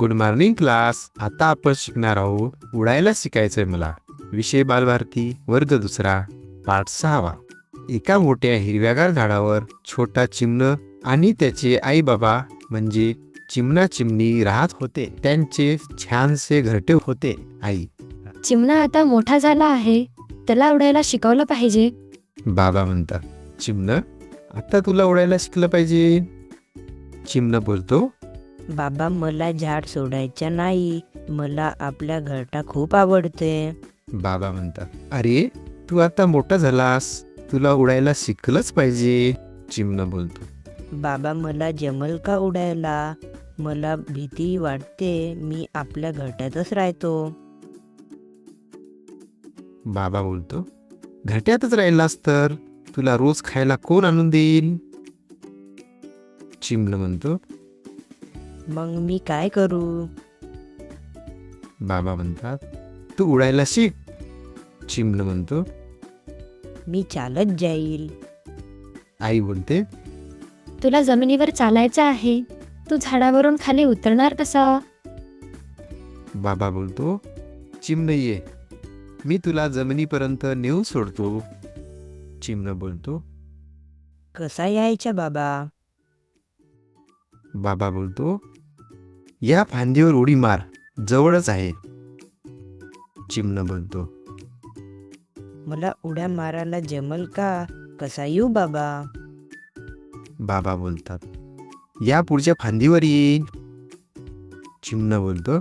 Good morning class. आता आपण शिकणार आहोत उडायला शिकायचंय मला. विषय बालभारती, वर्ग दुसरा, पाठ 6. एका मोठ्या हिरव्यागार झाडावर छोटा चिमण आणि त्याचे आई बाबा म्हणजे चिमणा चिमणी राहत होते. त्यांचे छानसे घरटे होते. आई चिमणा आता मोठा झाला आहे, त्याला उडायला शिकवलं पाहिजे. बाबा म्हणतात, चिमण आता तुला उडायला शिकलं पाहिजे. चिमण बोलतो, बाबा मला झाड सोडायचं नाही, मला आपल्या घरटा खूप आवडते. बाबा म्हणतात, अरे तू आता मोठा झालास, तुला उडायला शिकलंच पाहिजे. चिमण बोलतो, बाबा मला जमल का उडायला, मला भीती वाटते, मी आपल्या घरट्यातच राहतो. बाबा बोलतो, घरट्यातच राहिलास तर तुला रोज खायला कोण आणून देईल. चिमण म्हणतो, मग मी काय करू. बाबा म्हणतात, तू उडायला शिक. चिमण म्हणतो, मी चालत जाईल. आई बोलते, तुला जमिनीवर चालायचं आहे, तू झाडावरून खाली उतरणार कसा? बाबा बोलतो, चिमण ये, मी तुला जमिनीपर्यंत नेऊन सोडतो. चिमण बोलतो, कसा यायचा बाबा. बाबा बोलतो, या फांदीवर उडी मार, जवळच आहे. चिमण बोलतो, मला उड्या मारायला जमल का, कसा येऊ बाबा. बाबा बोलतात, या पुढच्या फांदीवर ये. चिमण बोलतो,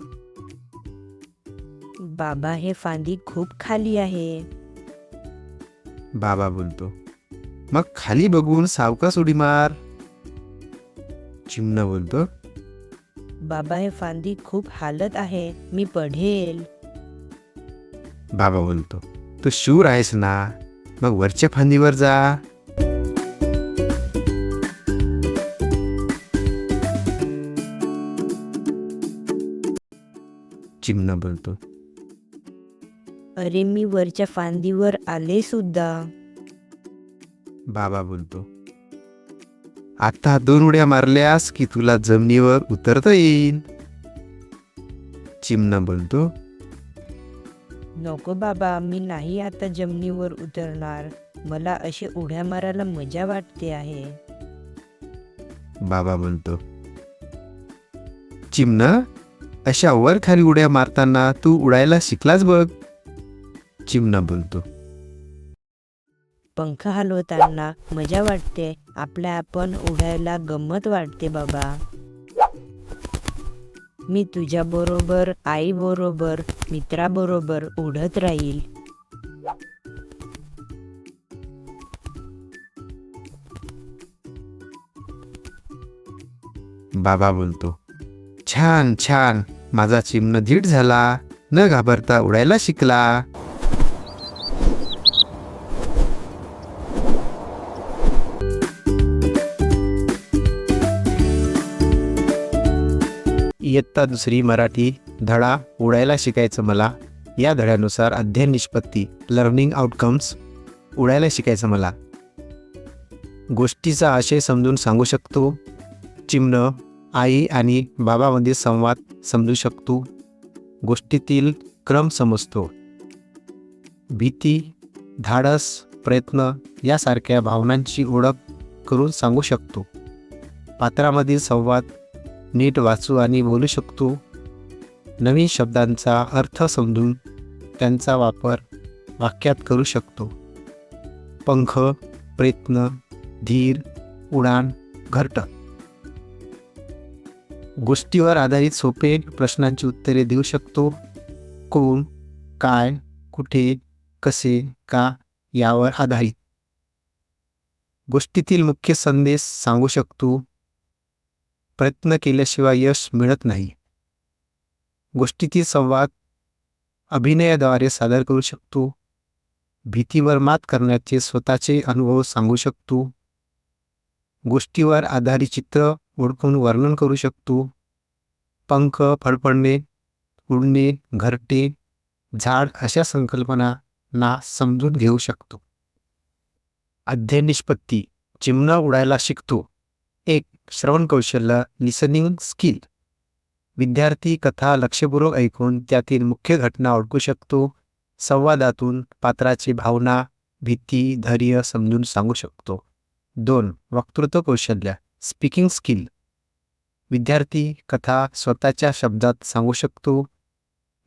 बाबा हे फांदी खूप खाली आहे. बाबा बोलतो, मग खाली बघून सावकाश उडी मार. चिमण बोलतो, बाबा हे फांदी खूप हालत आहे, मी पडेल. बाबा बोलतो, तू शूर आहेस ना, मग वरच्या फांदीवर जा. चिमण बोलतो, अरे मी वरच्या फांदीवर आले सुद्धा. बाबा बोलतो, आता 2 उड्या मारल्यास की तुला जमिनीवर उतरता येईल. चिमण बोलतो, नको बाबा, मी नाही आता जमिनीवर उतरणार, मला अशी उड्या मारायला मजा वाटते आहे. बाबा बोलतो, चिमण अशा वर खाली उड्या मारताना तू उडायला शिकलास बघ. चिमण बोलतो, पंख हलवताना मजा वाटते, आपल्या आपण उडायला गंमत वाटते बाबा. मी तुझ्या बरोबर, आई बरोबर, मित्राबरोबर उडत राहील. बाबा बोलतो, छान छान, माझा चिमण धीट झाला, न घाबरता उडायला शिकला. इयत्ता 2 मराठी धडा उडायला शिकायचं मला. या धड्यानुसार अध्ययन निष्पत्ती लर्निंग आउटकम्स. उडायला शिकायचं मला. गोष्टीचा आशय समजून सांगू शकतो. चिमण आई आणि बाबामध्ये संवाद समजू शकतो. गोष्टीतील क्रम समजतो. भीती, धाडस, प्रयत्न यासारख्या भावनांची ओळख करून सांगू शकतो. पात्रामधील संवाद नीट वाचू आणि बोलू शकतो. नवीन शब्दांचा अर्थ समजून त्यांचा वापर वाक्यात करू शकतो. पंख, प्रयत्न, धीर, उडान, घरट. गोष्टीवर आधारित सोपे प्रश्नांची उत्तरे देऊ शकतो. कोण, काय, कुठे, कसे, का यावर आधारित. गोष्टीतील मुख्य संदेश सांगू शकतो. प्रयत्न केल्याशिवाय यश मिळत नाही. गोष्टीतील संवाद अभिनयाद्वारे सादर करू शकतो. भीतीवर मात करण्याचे स्वतःचे अनुभव सांगू शकतो. गोष्टीवर आधारित चित्र ओळखून वर्णन करू शकतो. पंख, फडफडणे, उडणे, घरटे, झाड अशा संकल्पनांना समजून घेऊ शकतो. अध्ययन निष्पत्ती चिमणा उडायला शिकतो. 1. श्रवण कौशल्य लिसनिंग स्किल. विद्यार्थी कथा लक्षपूर्वक ऐकून त्यातील मुख्य घटना ओळखू शकतो. संवादातून पात्राची भावना, भीती, धैर्य समजून सांगू शकतो. 2. वक्तृत्व कौशल्य स्पीकिंग स्किल. विद्यार्थी कथा स्वतःच्या शब्दात सांगू शकतो.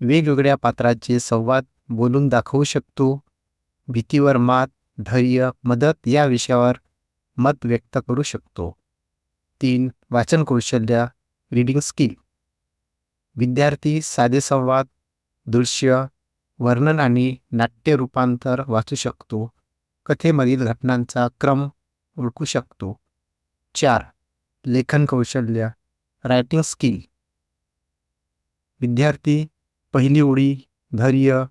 वेगवेगळ्या पात्राचे संवाद बोलून दाखवू शकतो. भीतीवर मात, धैर्य, मदत या विषयावर मत व्यक्त करू शकतो. 3. वाचन कौशल्य रीडिंग स्किल. विद्यार्थी साधे संवाद, दृश्य, वर्णन आणि नाट्य रूपांतर वाचू शकतो. कथेमधील घटनांचा क्रम ओळखू शकतो. 4. लेखन कौशल्य रायटिंग स्किल. विद्यार्थी पहिली ओळी, धैर्य,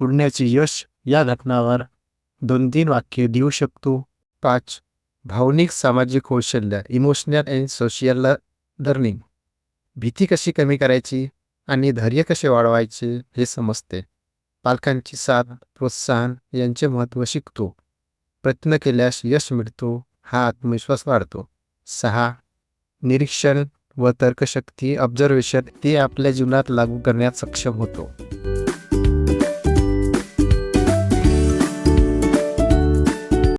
उडण्याचे यश या घटनावर 2-3 वाक्ये लिहू शकतो. 5. भावनिक सामाजिक कौशल्य इमोशनल अँड सोशियल लर्निंग. भीती कशी कमी करायची आणि धैर्य कसे वाढवायचे हे समजते. पालकांची साथ, प्रोत्साहन यांचे महत्त्व शिकतो. प्रयत्न केल्यास यश मिळतो हा आत्मविश्वास वाढतो. 6. निरीक्षण व तर्कशक्ती ऑब्झर्वेशन ते आपल्या जीवनात लागू करण्यात सक्षम होतो.